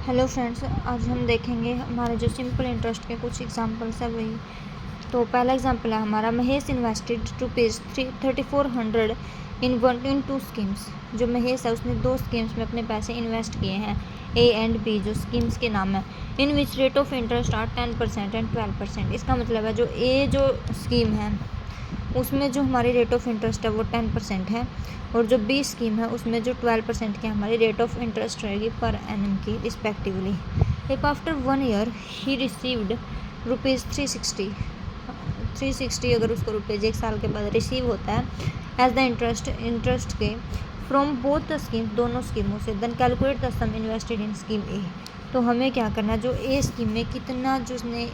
Hello friends, आज हम देखेंगे हमारे जो सिंपल इंटरेस्ट के कुछ एग्जांपल्स है वही। तो पहला एग्जांपल है हमारा, Mahesh invested ₹3400 in to schemes. जो महेश है उसने दो स्कीम्स में अपने पैसे इन्वेस्ट किए हैं, ए एंड बी, जो स्कीम्स के नाम है। In which rate of interest are 10% and 12%। इसका मतलब है जो ए जो स्कीम है उसमें जो हमारी रेट ऑफ इंटरेस्ट है वो 10% है, और जो बी स्कीम है उसमें जो 12% की हमारी रेट ऑफ इंटरेस्ट रहेगी पर एनम की respectively. If after 1 year he received ₹360 अगर उसको रुपीज़ 1 साल के बाद रिसीव होता है एज द इंटरेस्ट के फ्रॉम बोथ द स्कीम, दोनों स्कीमों से, then calculate the sum invested in scheme A. तो हमें क्या करना है, जो ए स्कीम में कितना जो उसने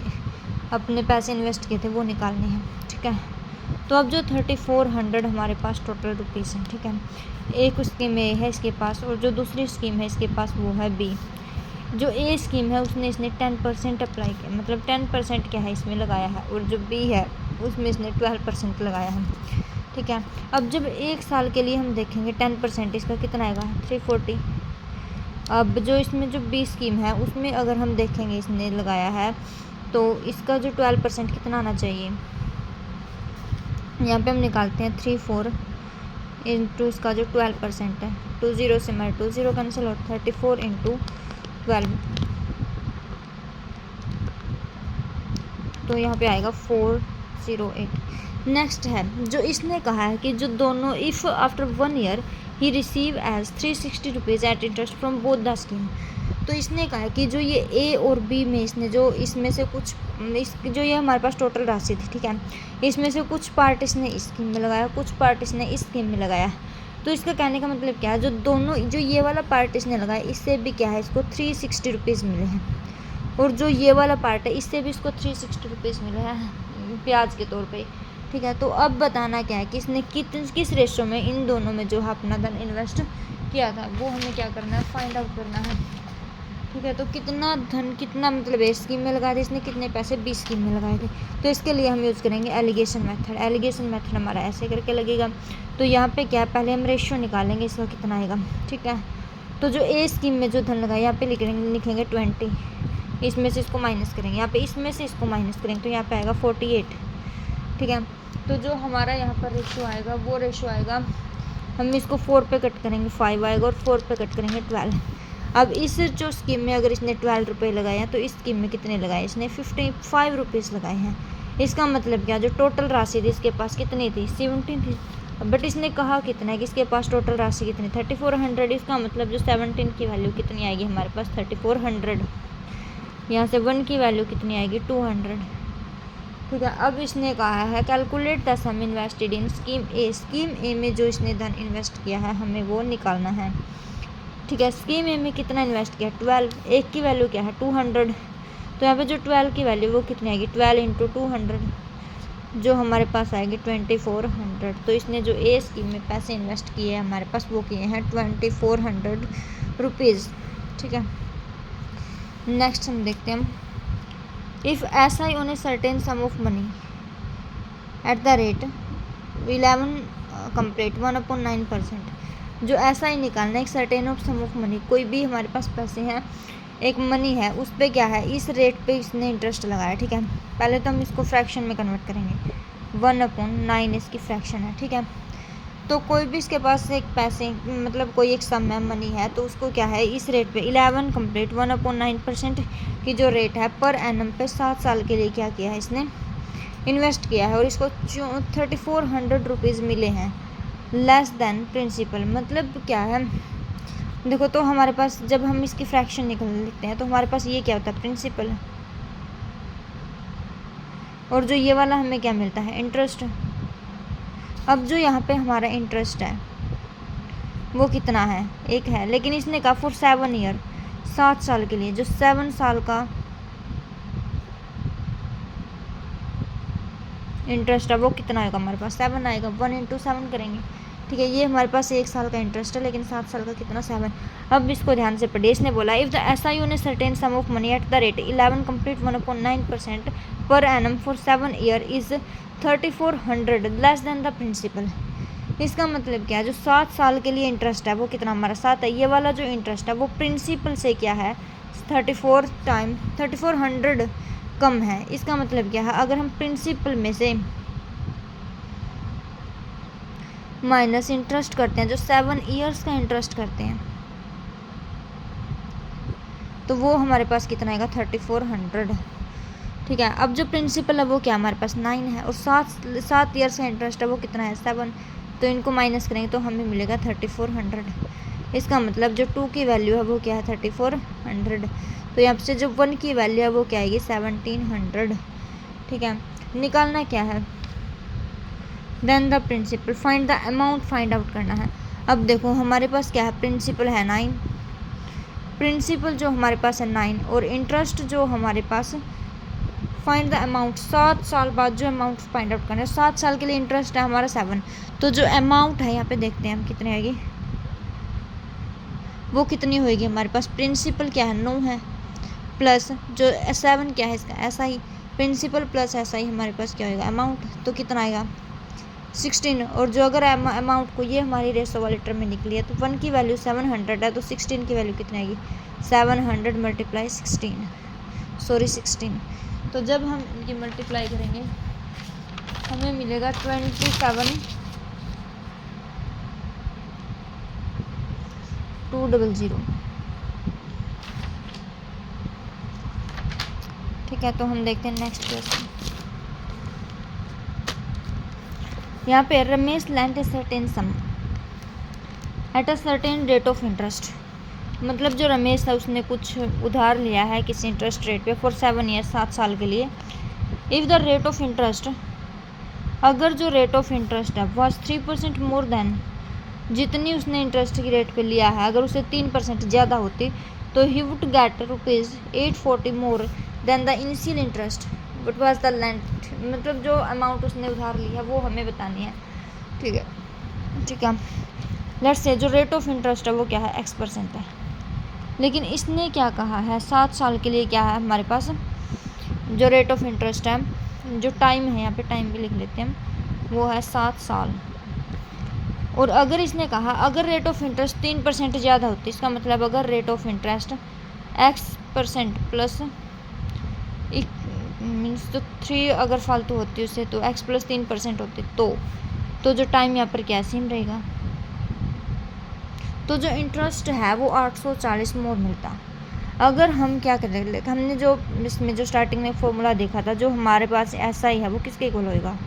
अपने पैसे इन्वेस्ट किए थे वो निकालने हैं। ठीक है, तो अब जो 3400 हमारे पास टोटल रुपीज़ हैं। ठीक है, एक स्कीम ए है इसके पास, और जो दूसरी स्कीम है इसके पास वो है बी। जो ए स्कीम है उसने इसने 10% अप्लाई किया, मतलब 10% क्या है इसमें लगाया है, और जो बी है उसमें इसने 12% लगाया है। ठीक है, अब जब 1 साल के लिए हम देखेंगे 10% इसका कितना आएगा, 340। अब जो इसमें जो बी स्कीम है उसमें अगर हम देखेंगे इसने लगाया है तो इसका जो 12% कितना आना चाहिए, यहाँ पे हम निकालते हैं 34 इंटू इसका जो 12% है, 20 से हमारे 20 कैंसिल और 34 इंटू 12, तो यहाँ पे आएगा 408। नेक्स्ट है जो इसने कहा है कि जो दोनों, if after 1 year he receive as ₹360 at interest from both the scheme. तो इसने कहा है कि जो ये ए और बी में इसने जो इसमें से कुछ जो ये हमारे पास टोटल राशि थी, ठीक है, इसमें से कुछ पार्ट इसने इस स्कीम में लगाया, कुछ पार्ट इसने इस स्कीम में लगाया। तो इसका कहने का मतलब क्या है, जो दोनों जो ये वाला पार्ट इसने लगाया इससे भी क्या है, इसको ₹360 मिले हैं, और जो ये वाला पार्ट है इससे भी इसको ₹360 मिले हैं ब्याज के तौर पे। ठीक है, तो अब बताना क्या है कि इसने किस रेशो में इन दोनों में जो अपना धन इन्वेस्ट किया था वो हमें क्या करना है, फाइंड आउट करना है। ठीक है, तो कितना धन, कितना मतलब ए स्कीम में लगाए थे इसने, कितने पैसे बी स्कीम में लगाए थे। तो इसके लिए हम यूज़ करेंगे एलिगेशन मेथड। एलिगेशन मेथड हमारा ऐसे करके लगेगा। तो यहाँ पे क्या है, पहले हम रेशियो निकालेंगे इसका कितना आएगा। ठीक है, तो जो ए स्कीम में जो धन लगाया यहाँ पे लिखेंगे 20, इसमें से इसको माइनस करेंगे, यहाँ पे इसमें से इसको माइनस करेंगे तो यहाँ पे आएगा 48। ठीक है, तो जो हमारा यहाँ पर रेशियो आएगा वो रेशियो आएगा, हम इसको 4 पे कट करेंगे 5 आएगा, और 4 पे कट करेंगे 12। अब इस जो स्कीम में अगर इसने 12 रुपये लगाए हैं तो इस स्कीम में कितने लगाए, इसने 55 रुपीज़ लगाए हैं। इसका मतलब क्या, जो टोटल राशि थी इसके पास कितनी थी, 17 थी, बट इसने कहा कितना है कि इसके पास टोटल राशि कितनी, 3400। इसका मतलब जो 17 की वैल्यू कितनी आएगी हमारे पास, 3400। यहाँ से 1 की वैल्यू कितनी आएगी, 200। ठीक है, अब इसने कहा है calculate the sum invested in scheme A. Scheme A में जो इसने धन इन्वेस्ट किया है हमें वो निकालना है। ठीक है, स्कीम ए में कितना इन्वेस्ट किया, 12, एक की वैल्यू क्या है 200, तो यहाँ पे जो 12 की वैल्यू वो कितनी आएगी, 12 इंटू 200, जो हमारे पास आएगी 2400। तो इसने जो ए स्कीम में पैसे इन्वेस्ट किए हैं हमारे पास वो किए हैं 2400 रुपीज़। ठीक है, नेक्स्ट हम देखते हैं, if S I on a certain sum of money at the rate 11 complete 1/9%। जो ऐसा ही निकालना है, एक certain of sum of money, कोई भी हमारे पास पैसे हैं, एक मनी है, उस पर क्या है, इस रेट पे इसने इंटरेस्ट लगाया। ठीक है, पहले तो हम इसको फ्रैक्शन में कन्वर्ट करेंगे, 1/9 इसकी फ्रैक्शन है। ठीक है, तो कोई भी इसके पास एक पैसे, मतलब कोई एक सम है, मनी है, तो उसको क्या है, इस रेट पे 11 कंप्लीट 1/9% की जो रेट है पर एनम पे 7 साल के लिए क्या किया है, इसने इन्वेस्ट किया है, और इसको 3400 रुपीज़ मिले हैं लेस देन प्रिंसिपल। मतलब क्या है, देखो तो हमारे पास जब हम इसकी फ्रैक्शन निकल लेते हैं तो हमारे पास ये क्या होता है, प्रिंसिपल, और जो ये वाला हमें क्या मिलता है, इंटरेस्ट। अब जो यहाँ पे हमारा इंटरेस्ट है वो कितना है, एक है, लेकिन इसने कहा फॉर 7 ईयर, 7 साल के लिए, जो 7 साल का इंटरेस्ट है वो कितना आएगा हमारे पास, 7 आएगा, 1 इंटू 7 करेंगे। ठीक है, ये हमारे पास 1 साल का इंटरेस्ट है, लेकिन 7 साल का कितना, 7। अब इसको ध्यान से पढ़िए, इसने बोला if the S I on a certain sum of money at the rate 11 complete 1/9% per annum for 7 year is 3400 less than the principal. इसका मतलब क्या है, जो 7 साल के लिए इंटरेस्ट है वो कितना हमारा 7 है, ये वाला जो इंटरेस्ट है वो प्रिंसिपल से क्या है, 3400 कम है। इसका मतलब क्या है, अगर हम प्रिंसिपल में से माइनस इंटरेस्ट करते हैं, जो 7 ईयर्स का इंटरेस्ट करते हैं, तो वो हमारे पास कितना आएगा 3400। ठीक है, अब जो प्रिंसिपल है वो क्या हमारे पास 9 है, और 7 ईयर्स का इंटरेस्ट है वो कितना है 7, तो इनको माइनस करेंगे तो हमें मिलेगा 3400। इसका मतलब जो 2 की वैल्यू है वो क्या है 3400, तो यहाँ से जो 1 की वैल्यू है वो क्या आएगी 1700। ठीक है, निकालना क्या है, then the principal, find the amount find out करना है। अब देखो हमारे पास क्या है, प्रिंसिपल है 9, प्रिंसिपल जो हमारे पास है 9, और इंटरेस्ट जो हमारे पास, फाइंड द अमाउंट, 7 साल बाद जो अमाउंट फाइंड आउट करना है, 7 साल के लिए इंटरेस्ट है हमारा 7, तो जो अमाउंट है यहाँ पे देखते हैं हम कितनी आएगी, वो कितनी होएगी हमारे पास, प्रिंसिपल क्या है 9 है, प्लस जो 7 क्या है इसका ऐसा ही, प्रिंसिपल प्लस ऐसा ही हमारे पास क्या होएगा अमाउंट, तो कितना आएगा 16। और जो अगर अमाउंट को ये हमारी रेशो वाले टर्म में निकली है, तो 1 की वैल्यू 700 है, तो 16 की वैल्यू कितनी आएगी 700 मल्टीप्लाई 16। तो जब हम इनकी मल्टीप्लाई करेंगे हमें मिलेगा 27200। ठीक है, तो हम देखते हैं नेक्स्ट क्वेश्चन। यहाँ पे Ramesh land A certain some at a certain rate of interest, मतलब जो रमेश है उसने कुछ उधार लिया है किसी इंटरेस्ट रेट पे फॉर 7 ईयर्स, 7 साल के लिए। If the rate of interest, अगर जो रेट ऑफ इंटरेस्ट है वह 3% मोर देन, जितनी उसने इंटरेस्ट की रेट पे लिया है अगर उसे 3% ज़्यादा होती, तो he would get ₹840 more than the initial interest but was the lent, मतलब जो अमाउंट उसने उधार ली है वो हमें बतानी है। ठीक है, लेट्स से जो रेट ऑफ इंटरेस्ट है वो क्या है X% है, लेकिन इसने क्या कहा है 7 साल के लिए क्या है हमारे पास जो रेट ऑफ इंटरेस्ट है, जो टाइम है यहाँ पे टाइम भी लिख लेते हैं, वो है 7 साल। और अगर इसने कहा अगर रेट ऑफ इंटरेस्ट 3% ज़्यादा होती, इसका मतलब अगर rate of interest X% plus means तो 3 अगर फालतू होती उससे, तो X प्लस 3% होती, तो जो टाइम यहाँ पर क्या सेम रहेगा, तो जो इंटरेस्ट है वो 840 मोर मिलता। अगर हम क्या कर रहे, हमने जो इसमें जो स्टार्टिंग में फॉर्मूला देखा था, जो हमारे पास ऐसा ही है वो किसके इक्वल होएगा,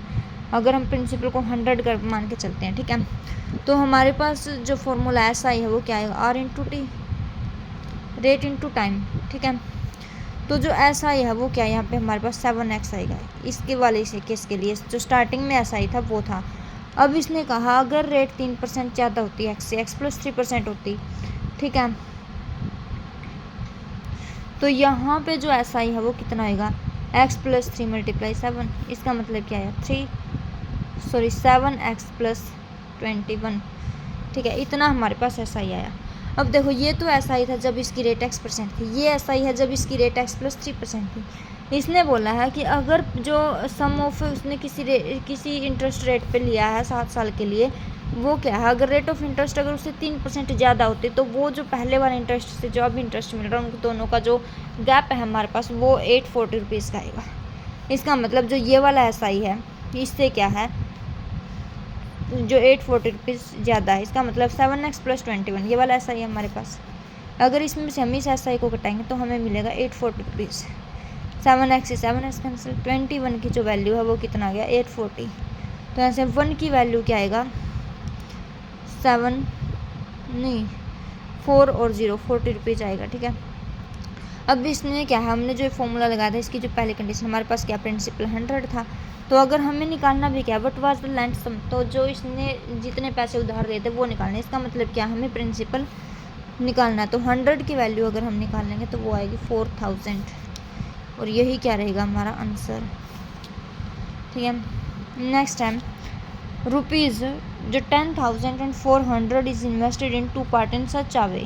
अगर हम प्रिंसिपल को 100 कर मान के चलते हैं। ठीक है, तो हमारे पास जो फॉर्मूला ऐसा ही है वो क्या आएगा R into T, rate into time. ठीक है, तो जो ऐसा ही है वो क्या है यहाँ पे हमारे पास 7x आएगा, इसके वाले से केस के लिए जो स्टार्टिंग में ऐसा ही था वो था। अब इसने कहा अगर रेट 3% ज़्यादा होती है X से, X प्लस 3% होती। ठीक है, तो यहाँ पे जो ऐसा ही है वो कितना आएगा X प्लस 3 मल्टीप्लाई 7, इसका मतलब क्या है 7x प्लस 21। ठीक है, इतना हमारे पास ऐसा ही आया। अब देखो ये तो ऐसा ही था जब इसकी रेट X% थी, ये ऐसा ही है जब इसकी रेट X प्लस 3% थी। इसने बोला है कि अगर जो सम ऑफ उसने किसी इंटरेस्ट रेट पे लिया है 7 साल के लिए, वो क्या है अगर रेट ऑफ इंटरेस्ट अगर उससे 3% ज़्यादा होती, तो वो जो पहले वाले इंटरेस्ट से जो अभी इंटरेस्ट मिल रहा है उन दोनों का जो गैप है हमारे पास वो 840 रुपीज़ का आएगा। इसका मतलब जो ये वाला ऐसा ही है इससे क्या है जो 840 रुपीज़ ज़्यादा है, इसका मतलब 7x प्लस 21 ये वाला ऐसा ही है हमारे पास। अगर इसमें से हम इस ऐसा ही को कटाएंगे तो हमें मिलेगा 840 रुपीज़, 7x से 7x कैंसिल, 21 की जो वैल्यू है वो कितना आ गया 840। तो यहाँ से 1 की वैल्यू क्या आएगा 4 और 0 40 रुपीज़ आएगा। ठीक है, अब इसने क्या है हमने जो फॉर्मूला लगाया था इसकी जो पहली कंडीशन हमारे पास क्या प्रिंसिपल 100 था, तो अगर हमें निकालना भी क्या बट वाज द लैंड सम, तो जो इसने जितने पैसे उधार दिए थे वो निकालने, इसका मतलब क्या हमें प्रिंसिपल निकालना है। तो 100 की वैल्यू अगर हम निकालेंगे तो वो आएगी 4000, और यही क्या रहेगा हमारा आंसर। ठीक है, नेक्स्ट टाइम रुपीज़ जो 10,400 is invested in 2 part in such a way,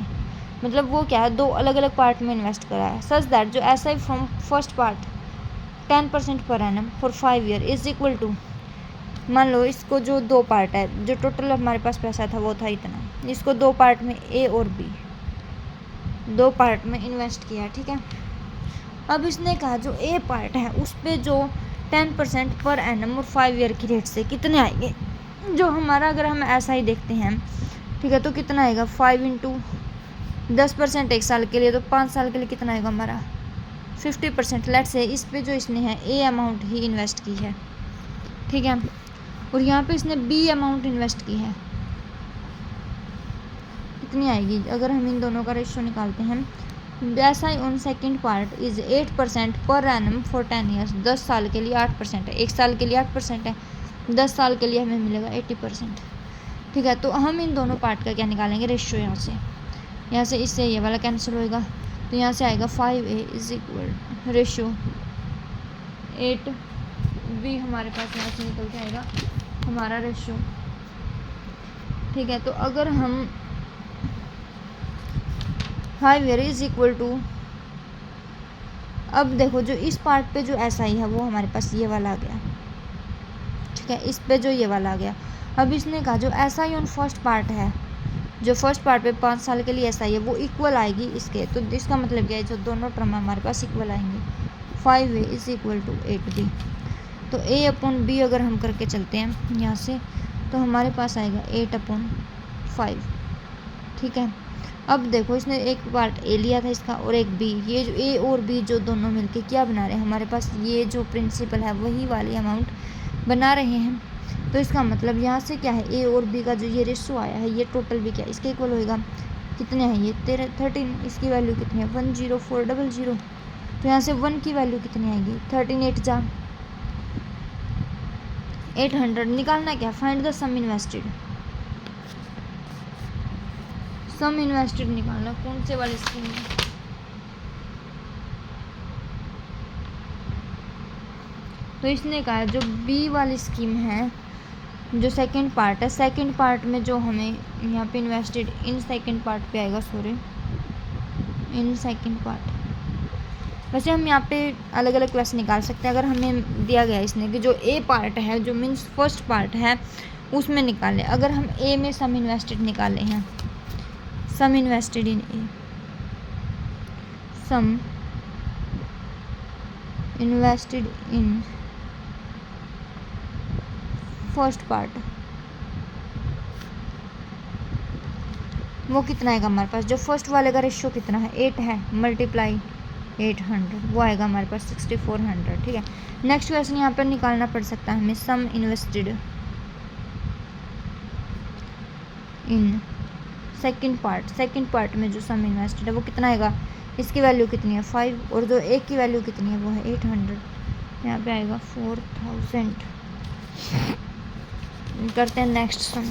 मतलब वो क्या है 2 अलग अलग पार्ट में इन्वेस्ट करा है, सच दैट जो ऐसा ही from first part 10% per annum for 5 year is equal to, मान लो इसको जो 2 पार्ट है, जो टोटल हमारे पास पैसा था वो था इतना, इसको 2 पार्ट में A और B, 2 पार्ट में इन्वेस्ट किया, ठीक है। अब इसने कहा जो ए पार्ट है उस पे जो 10% पर एनम और 5 ईयर की रेट से कितने आएंगे। जो हमारा अगर हम ऐसा ही देखते हैं, ठीक है, तो कितना आएगा 5 इंटू 10% 1 साल के लिए, तो 5 साल के लिए कितना आएगा हमारा 50%। लेट्स से इस पे जो इसने है ए अमाउंट ही इन्वेस्ट की है, ठीक है, और यहाँ पे इसने बी अमाउंट इन्वेस्ट की है, कितनी आएगी। अगर हम इन दोनों का रेशियो निकालते हैं, S I on second part is 8% पर एनम फॉर 10 ईयर्स। 10 साल के लिए 8% है, 1 साल के लिए 8% है, 10 साल के लिए हमें मिलेगा 80%, ठीक है। तो हम इन दोनों पार्ट का क्या निकालेंगे रेशियो। यहाँ से इससे ये वाला कैंसिल होएगा, तो यहाँ से आएगा 5A is equal ratio 8B हमारे पास यहाँ से निकल के आएगा हमारा रेशियो, ठीक है। तो अगर हम 5 ईयर इज इक्वल टू, अब देखो जो इस पार्ट पे जो ऐसा ही है वो हमारे पास ये वाला आ गया, ठीक है, इस पे जो ये वाला आ गया। अब इसने कहा जो ऐसा ही ऑन फर्स्ट पार्ट है, जो फर्स्ट पार्ट पे 5 साल के लिए ऐसा ही है वो इक्वल आएगी इसके। तो इसका मतलब क्या है, जो दोनों टर्म हमारे पास इक्वल आएंगी। 5A is equal to 8B। तो A अपॉन B अगर हम करके चलते हैं यहाँ से, तो हमारे पास आएगा 8/5, ठीक है। अब देखो इसने एक पार्ट A लिया था इसका और एक B, ये जो A और B जो दोनों मिलके क्या बना रहे हैं हमारे पास, ये जो प्रिंसिपल है वही वाली अमाउंट बना रहे हैं। तो इसका मतलब यहाँ से क्या है, ए और बी का जो ये रेशो आया है ये टोटल भी क्या है इसके इक्वल होएगा। कितने हैं ये 13, इसकी वैल्यू कितनी है 10400। तो यहाँ से 1 की वैल्यू कितनी आएगी 13 8 जा 800। निकालना क्या, find the sum invested. Sum invested निकालना, कौन से वाली स्कीम में। तो इसने कहा जो बी वाली स्कीम है, जो सेकंड पार्ट है, सेकंड पार्ट में जो हमें यहाँ पे इन्वेस्टेड इन सेकंड पार्ट पे आएगा, सॉरी इन सेकंड पार्ट। वैसे हम यहाँ पे अलग अलग क्वेश्चन निकाल सकते हैं। अगर हमें दिया गया इसने कि जो ए पार्ट है जो मीन्स फर्स्ट पार्ट है उसमें निकालें। अगर हम ए में सम इन्वेस्टेड निकाले हैं, sum invested in A, sum invested in first part, वो कितना आएगा हमारे पास। जो फर्स्ट वाले का रेशियो कितना है 8 है, मल्टीप्लाई 800, वो आएगा हमारे पास 6400, ठीक है। नेक्स्ट क्वेश्चन यहाँ पर निकालना पड़ सकता है हमें, sum invested in second part. Second part में जो सम इन्वेस्टेड है वो कितना आएगा, इसकी वैल्यू कितनी है 5 और जो एक की वैल्यू कितनी है वो है 800, यहाँ पे आएगा 4000। करते हैं नेक्स्ट सम।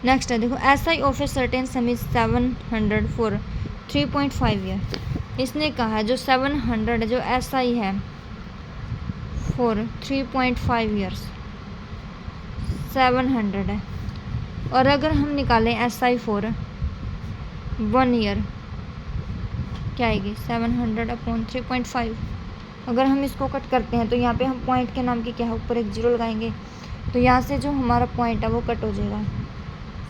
नेक्स्ट है देखो, S I of A certain some is 700 for 3.5 year. इसने कहा है जो 700 जो एस आई है फॉर 3.5 ईयर्स 700 है, और अगर हम निकालें एस आई फॉर 1 ईयर क्या आएगी 700 अपॉन 3.5। अगर हम इसको कट करते हैं तो यहाँ पे हम पॉइंट के नाम की क्या है ऊपर एक जीरो लगाएंगे, तो यहाँ से जो हमारा पॉइंट है वो कट हो जाएगा।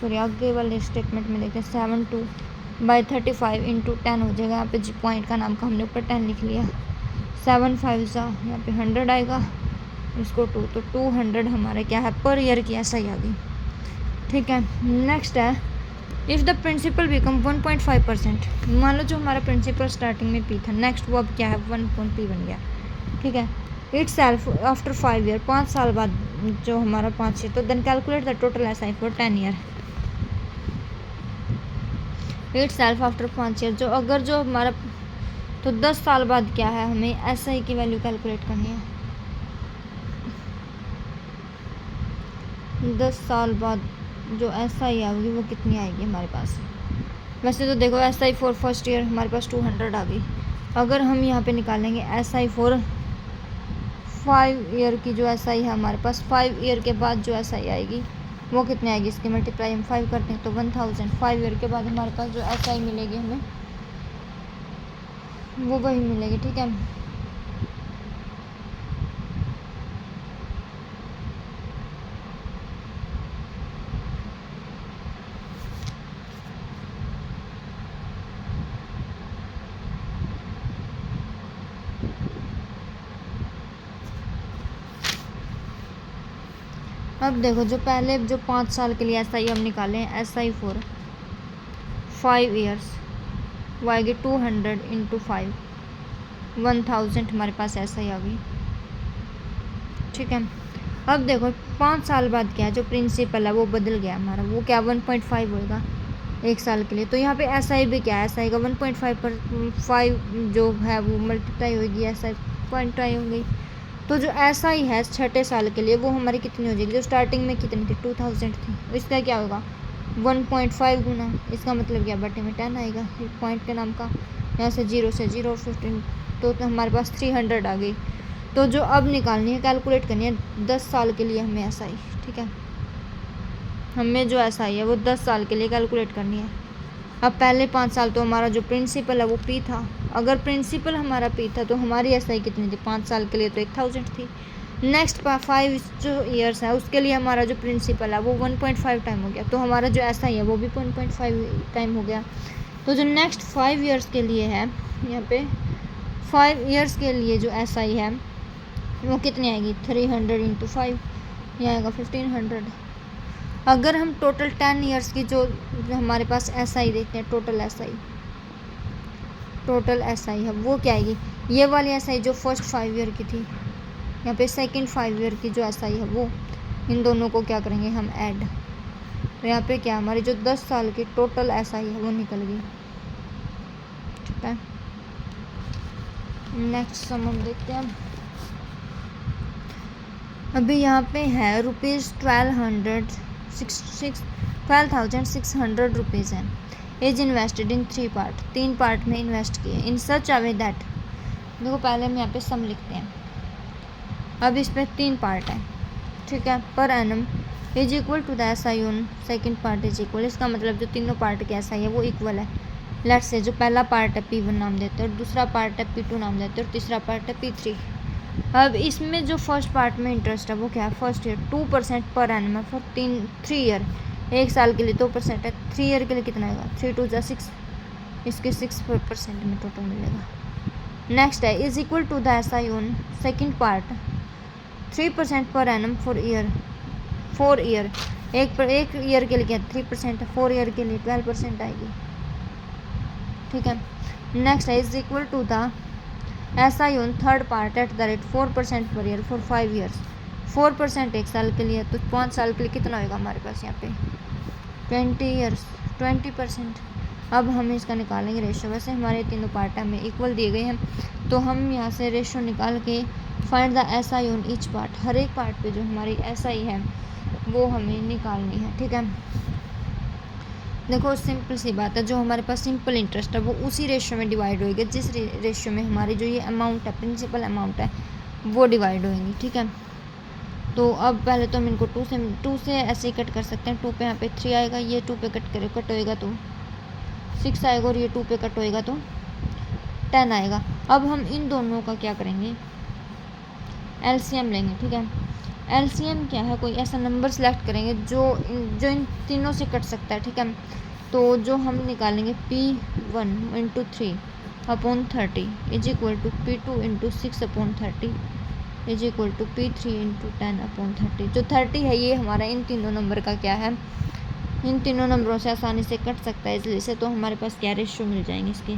सॉरी आगे वाले स्टेटमेंट में देखते हैं 72/35 इंटू 10 हो जाएगा। यहाँ पे जी पॉइंट का नाम का हमने ऊपर 10 लिख लिया। 7 5 यहाँ पे 100 आएगा, इसको 2 तो 200 हमारा क्या है पर ईयर की ऐसा ही आ गई, ठीक है। नेक्स्ट है इफ़ द प्रिंसिपल बिकम 1.5%। मान लो जो हमारा प्रिंसिपल स्टार्टिंग में पी था, नेक्स्ट वो अब क्या है 1.p बन गया, ठीक है। इट सेल्फ आफ्टर 5 ईयर 5 साल बाद जो हमारा 5 ईयर, तो then calculate the total S I for 10 year. Itself after 5 year, जो अगर जो हमारा तो 10 साल बाद क्या है हमें एस आई की वैल्यू कैलकुलेट करनी है। 10 साल बाद जो एस आई आएगी वो कितनी आएगी हमारे पास। वैसे तो देखो S I for first year हमारे पास 200 आ गई। अगर हम यहाँ पे निकालेंगे एस आई फॉर 5 ईयर की जो एस आई है हमारे पास, 5 ईयर के बाद जो एस आई आएगी वो कितनी आएगी, इसकी मल्टीप्लाई हम 5 करते हैं तो 1000। 5 ईयर के बाद हमारे पास जो एस आई मिलेगी हमें वो वही मिलेगी, ठीक है। अब देखो जो पहले जो 5 साल के लिए SI हम निकाले हैं, SI फॉर 5 ईयर्स वो आएगी 200 इंटू 5, 1000 हमारे पास SI आ गई। ठीक है, अब देखो 5 साल बाद क्या है, जो प्रिंसिपल है वो बदल गया हमारा, वो क्या 1.5 होएगा 1 साल के लिए। तो यहाँ पे SI भी क्या है, SI का 1.5 पर 5 जो है वो मल्टीप्लाई होगी, SI 0.5 हो गई। तो जो SI है छठे साल के लिए वो हमारी कितनी हो जाएगी, जो स्टार्टिंग में कितनी थी 2000 थी, तो इसका क्या होगा 1.5 गुना, इसका मतलब क्या बटे में 10 आएगा पॉइंट के नाम का, यहाँ से 0 से 0 15, तो हमारे पास 300 आ गई। तो जो अब निकालनी है, कैलकुलेट करनी है 10 साल के लिए हमें SI। ठीक है, हमें जो SI है वो 10 साल के लिए कैलकुलेट करनी है। अब पहले 5 साल तो हमारा जो प्रिंसिपल है वो P था, अगर प्रिंसिपल हमारा P था तो हमारी SI कितनी थी 5 साल के लिए, तो 1000 थी। नेक्स्ट 5 जो ईयर्स है उसके लिए हमारा जो प्रिंसिपल है वो 1.5 टाइम हो गया, तो हमारा जो SI है वो भी 1.5 टाइम हो गया। तो जो नेक्स्ट 5 ईयर्स के लिए है, यहाँ पे 5 ईयर्स के लिए जो SI है वो कितनी आएगी 300 इंटू 5, यहाँ आएगा 1500। अगर हम टोटल 10 ईयर्स की जो हमारे पास SI देखते हैं, टोटल SI है वो क्या आएगी, ये वाली SI जो फर्स्ट 5 ईयर की थी, यहाँ पे सेकंड 5 ईयर की जो SI है वो, इन दोनों को क्या करेंगे हम ऐड, तो यहाँ पे क्या हमारी जो 10 साल की टोटल SI है वो निकल गई। ठीक है, नेक्स्ट सम हम देखते हैं। अभी यहाँ पे है ₹12,600 रुपीज़ है, is invested in 3 part, 3 part में इन्वेस्ट किए, इन सच अ वे दैट, देखो पहले हम यहाँ पे सम लिखते हैं। अब इस पर 3 पार्ट है, ठीक है, per annum is equal to the SI on second part is equal, इसका मतलब जो तीनों पार्ट के SI है वो इक्वल है। लेट्स से जो पहला पार्ट है P1 नाम देते हैं, और दूसरा पार्ट है P2 नाम देते हैं, और तीसरा पार्ट है P3। अब इसमें जो फर्स्ट पार्ट में इंटरेस्ट है वो क्या है, फर्स्ट ईयर 2% पर एनम है फॉर 3 ईयर, 1 साल के लिए 2% है, 3 ईयर के लिए कितना आएगा 3 2 6, इसके 6% में टोटल मिलेगा। नेक्स्ट है is equal to the SI on second part 3% per annum for year, 4 year, एक ईयर के लिए क्या 3% है, 4 ईयर के लिए 12% आएगी। ठीक है, नेक्स्ट है is equal to the SI on third part at the rate 4% per year for 5 years, 4% 1 साल के लिए, तो 5 साल के लिए कितना होगा हमारे पास यहाँ पे 20 ईयर्स 20%। अब हम इसका निकालेंगे रेशो, वैसे हमारे तीनों पार्ट हमें इक्वल दिए गए हैं, तो हम यहाँ से रेशो निकाल के find the SI on each part, हर एक पार्ट पे जो हमारी SI है वो हमें निकालनी है। ठीक है, देखो सिंपल सी बात है, जो हमारे पास सिंपल इंटरेस्ट है वो उसी रेशियो में डिवाइड होएगा जिस रेशियो में हमारी जो ये अमाउंट है प्रिंसिपल अमाउंट है वो डिवाइड होएंगी। ठीक है, तो अब पहले तो हम इनको 2 से ऐसे ही कट कर सकते हैं, 2 पे यहाँ पे 3 आएगा, ये 2 पे कट होएगा तो 6 आएगा, और ये 2 पे कट होएगा तो 10 आएगा। अब हम इन दोनों का क्या करेंगे LCM लेंगे। ठीक है, LCM क्या है, कोई ऐसा नंबर सेलेक्ट करेंगे जो इन तीनों से कट सकता है। ठीक है, तो जो हम निकालेंगे P1 into 3 upon 30 is equal to P2 into 6 upon 30 is equal to P3 into 10 upon 30। जो 30 है ये हमारा इन तीनों नंबर का क्या है, इन तीनों नंबरों से आसानी से कट सकता है, इसलिए से तो हमारे पास क्या रेशो मिल जाएंगे इसके,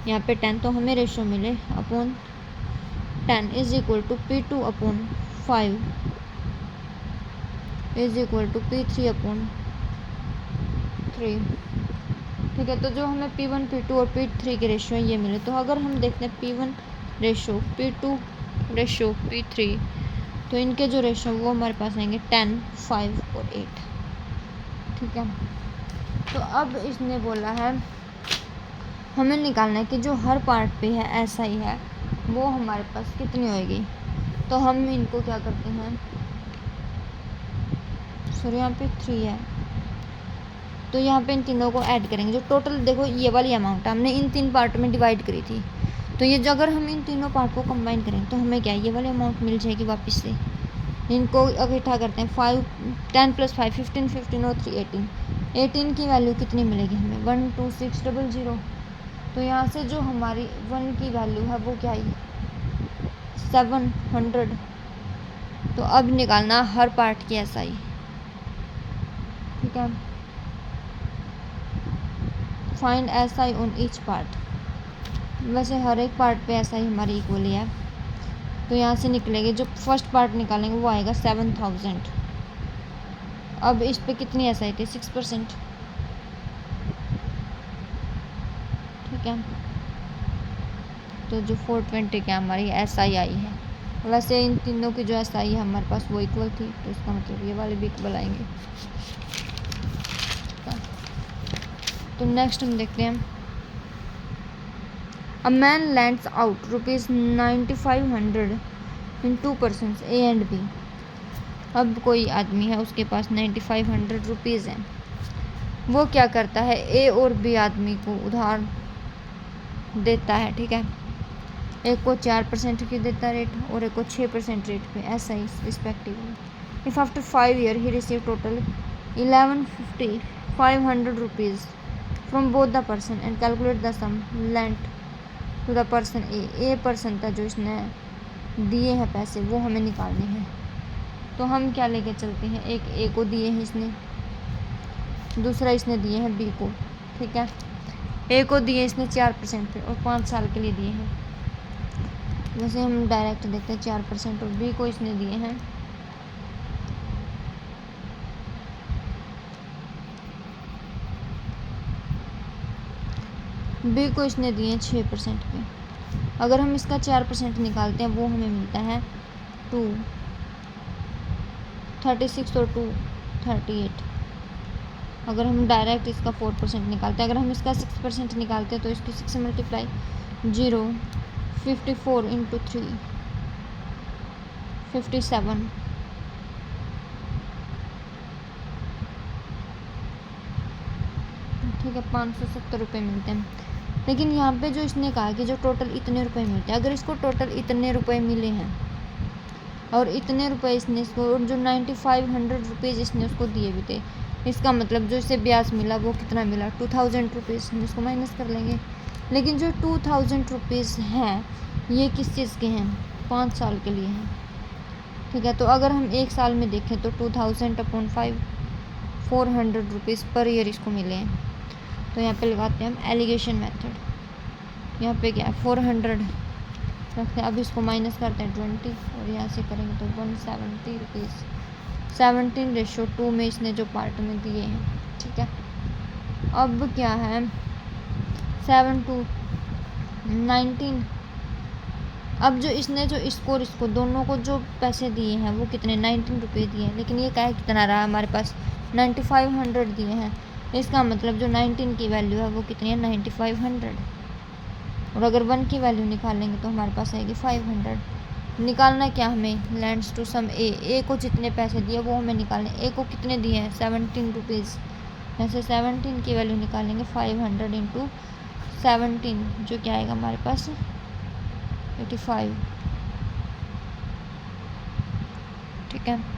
यहाँ पे 10 तो हमें रेशो मिले upon 10 is equal to P2 upon 5 is equal to P3 upon 3। ठीक है, तो जो हमें P1 P2 और P3 के रेशो ये मिले, तो अगर हम देखते हैं P1 ratio P2 ratio P3, तो इनके जो रेशो वो हमारे पास आएंगे 10 5 और 8। ठीक है, तो अब इसने बोला है हमें निकालना है कि जो हर पार्ट पे है SI है वो हमारे पास कितनी होएगी। तो हम इनको क्या करते हैं, सॉरी यहाँ पे 3 है, तो यहाँ पे इन तीनों को ऐड करेंगे, जो टोटल देखो ये वाली अमाउंट हमने इन 3 पार्ट में डिवाइड करी थी, तो ये जो अगर हम इन तीनों पार्ट को कंबाइन करेंगे तो हमें क्या ये वाली अमाउंट मिल जाएगी वापस से। इनको इकट्ठा करते हैं, 10 + 5 15 15 और 3 18 की वैल्यू कितनी मिलेगी हमें 12600। तो यहाँ से जो हमारी 1 की वैल्यू है वो क्या आई 700। तो अब निकालना हर पार्ट की SI। ठीक है। Find S I on each part, वैसे हर एक पार्ट पे एस आई हमारी इक्वली है, तो यहाँ से निकलेंगे, जो फर्स्ट पार्ट निकालेंगे वो आएगा 7000। अब इस पे कितनी एस आई थी, 6%, ठीक है। तो जो 420 की हमारी एस आई आई है, वैसे इन तीनों की जो एस आई है हमारे पास वो इक्वल थी, तो इसका मतलब ये वाले भी इक्वल आएंगे। तो नेक्स्ट हम देखते हैं, a man lands out ₹9500 in 2 persons A and B. अब कोई आदमी है, उसके पास 9500 रुपीज़ हैं, वो क्या करता है, ए और बी आदमी को उधार देता है, ठीक है। एक को 4% की देता रेट और एक को 6% रेट पे, ऐसा ही respectively. If after 5 year he receive total 11,500 rupees from both the person and calculate the sum lent to the person A person था जो इसने दिए हैं पैसे, वो हमें निकालने हैं। तो हम क्या लेके चलते हैं, एक ए को दिए हैं इसने, दूसरा इसने दिए हैं बी को, ठीक है। ए को दिए इसने 4% पे और 5 साल के लिए दिए हैं। वैसे हम डायरेक्ट देखते हैं 4%, और बी को इसने दिए हैं बी को इसने दिए हैं 6% पे। अगर हम इसका 4% निकालते हैं वो हमें मिलता है 236 और 238। अगर हम डायरेक्ट इसका 4% निकालते हैं, अगर हम इसका 6% निकालते हैं तो इसकी 6 से मल्टीप्लाई 0, 54 इंटू 3 57, ठीक है, 570 रुपये मिलते हैं। लेकिन यहाँ पे जो इसने कहा कि जो टोटल इतने रुपए मिलते हैं, अगर इसको टोटल इतने रुपए मिले हैं और इतने रुपए इसने इसको, और जो 9500 रुपीज़ इसने उसको दिए भी थे, इसका मतलब जो इसे ब्याज मिला वो कितना मिला, 2000 रुपीज़, हम इसको माइनस कर लेंगे। लेकिन जो 2000 रुपीज़ हैं ये किस चीज़ के हैं, 5 साल के लिए हैं, ठीक है। तो अगर हम 1 साल में देखें तो 2000/5 400 रुपीज़ पर ईयर इसको मिले हैं। तो यहाँ पे लगाते हैं हम एलिगेशन मेथड, यहाँ पे क्या है 400 रखते हैं। अब इसको माइनस करते हैं 20 और यहाँ से करेंगे तो 170 रुपीज़, 17:2 में इसने जो पार्ट में दिए हैं, ठीक है। अब क्या है 7 to 19, अब जो इसने जो इसको दोनों को जो पैसे दिए हैं वो कितने 19 रुपये दिए हैं, लेकिन ये क्या है कितना रहा हमारे पास 9500 दिए हैं। इसका मतलब जो 19 की वैल्यू है वो कितनी है 9500, और अगर 1 की वैल्यू निकालेंगे तो हमारे पास आएगी 500। निकालना क्या हमें, लैंड्स टू सम ए को जितने पैसे दिए वो हमें निकालने, ए को कितने दिए हैं 17 रुपीज़, ऐसे 17 की वैल्यू निकालेंगे 500 इंटू 17, जो क्या आएगा हमारे पास 85, ठीक है।